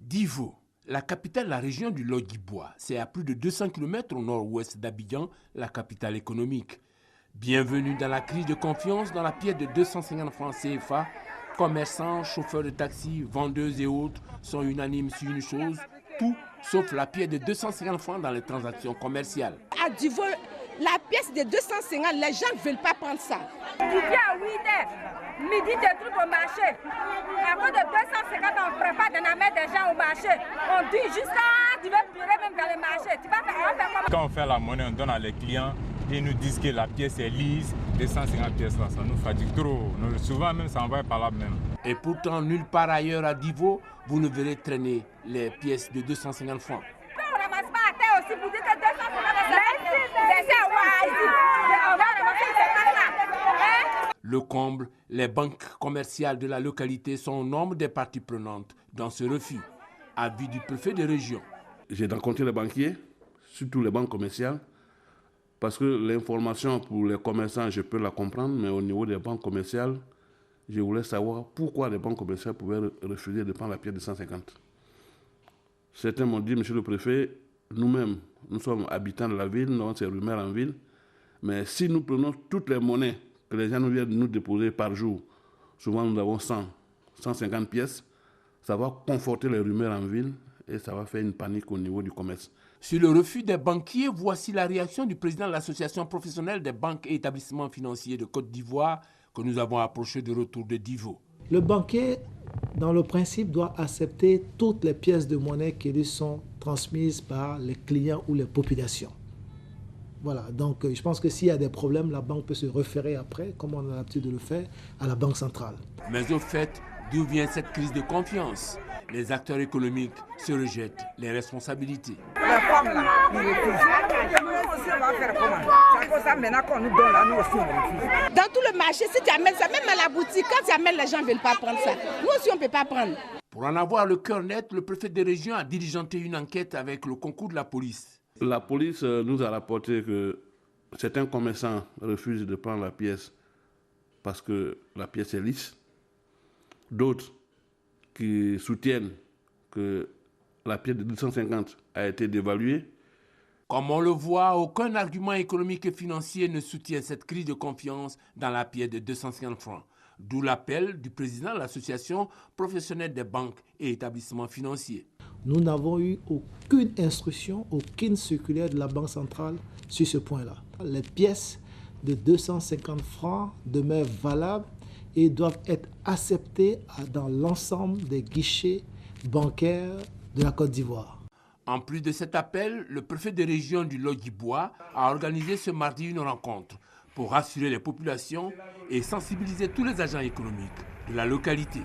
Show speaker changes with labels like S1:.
S1: Divo, la capitale de la région du Lodjiboua, c'est à plus de 200 km au nord-ouest d'Abidjan, la capitale économique. Bienvenue dans la crise de confiance dans la pièce de 250 francs CFA. Commerçants, chauffeurs de taxi, vendeuses et autres sont unanimes sur une chose, tout sauf la pièce de 250 francs dans les transactions commerciales.
S2: À Divo, la pièce de 250, les gens ne veulent pas prendre ça.
S3: Tu viens à 8h, midi tu trouves au marché. À cause de 250, on prépare de mettre des gens au marché. On dit juste ça, tu veux pleurer même dans le marché. Tu vas faire comment?
S4: Quand on fait la monnaie, on donne à les clients. Ils nous disent que la pièce est lisse, 250 pièces là, ça nous fatigue trop. Souvent même ça envoie par là même.
S1: Et pourtant, nulle part ailleurs à Divo, vous ne verrez traîner les pièces de 250 francs.
S3: On ne ramasse pas à terre aussi pour dire que 250 francs.
S1: Le comble, les banques commerciales de la localité sont au nombre des parties prenantes dans ce refus. Avis du préfet de région.
S5: J'ai rencontré les banquiers, surtout les banques commerciales, parce que l'information pour les commerçants, je peux la comprendre, mais au niveau des banques commerciales, je voulais savoir pourquoi les banques commerciales pouvaient refuser de prendre la pièce de 150. Certains m'ont dit, monsieur le préfet, nous-mêmes, nous sommes habitants de la ville, nous avons ces rumeurs en ville, mais si nous prenons toutes les monnaies que les gens nous viennent nous déposer par jour, souvent nous avons 100, 150 pièces, ça va conforter les rumeurs en ville et ça va faire une panique au niveau du commerce.
S1: Sur le refus des banquiers, voici la réaction du président de l'association professionnelle des banques et établissements financiers de Côte d'Ivoire que nous avons approché de retour de Divo.
S6: Le banquier, dans le principe, doit accepter toutes les pièces de monnaie qui lui sont transmises par les clients ou les populations. Voilà, donc je pense que s'il y a des problèmes, la banque peut se référer après, comme on a l'habitude de le faire, à la Banque centrale.
S1: Mais au fait, d'où vient cette crise de confiance? Les acteurs économiques se rejettent les responsabilités.
S7: La femme là, il refuse. Nous aussi on va faire comment? C'est pour ça maintenant qu'on nous donne là, nous aussi on refuse.
S2: Dans tout le marché, si tu amènes ça, même à la boutique, quand tu amènes, les gens ne veulent pas prendre ça. Nous aussi, on ne peut pas prendre.
S1: Pour en avoir le cœur net, le préfet de région a diligenté une enquête avec le concours de la police.
S5: La police nous a rapporté que certains commerçants refusent de prendre la pièce parce que la pièce est lisse. D'autres qui soutiennent que la pièce de 250 a été dévaluée.
S1: Comme on le voit, aucun argument économique et financier ne soutient cette crise de confiance dans la pièce de 250 francs. D'où l'appel du président de l'association professionnelle des banques et établissements financiers.
S6: Nous n'avons eu aucune instruction, aucune circulaire de la Banque centrale sur ce point-là. Les pièces de 250 francs demeurent valables et doivent être acceptées dans l'ensemble des guichets bancaires de la Côte d'Ivoire.
S1: En plus de cet appel, le préfet de région du Lodjiboua a organisé ce mardi une rencontre pour rassurer les populations et sensibiliser tous les agents économiques de la localité.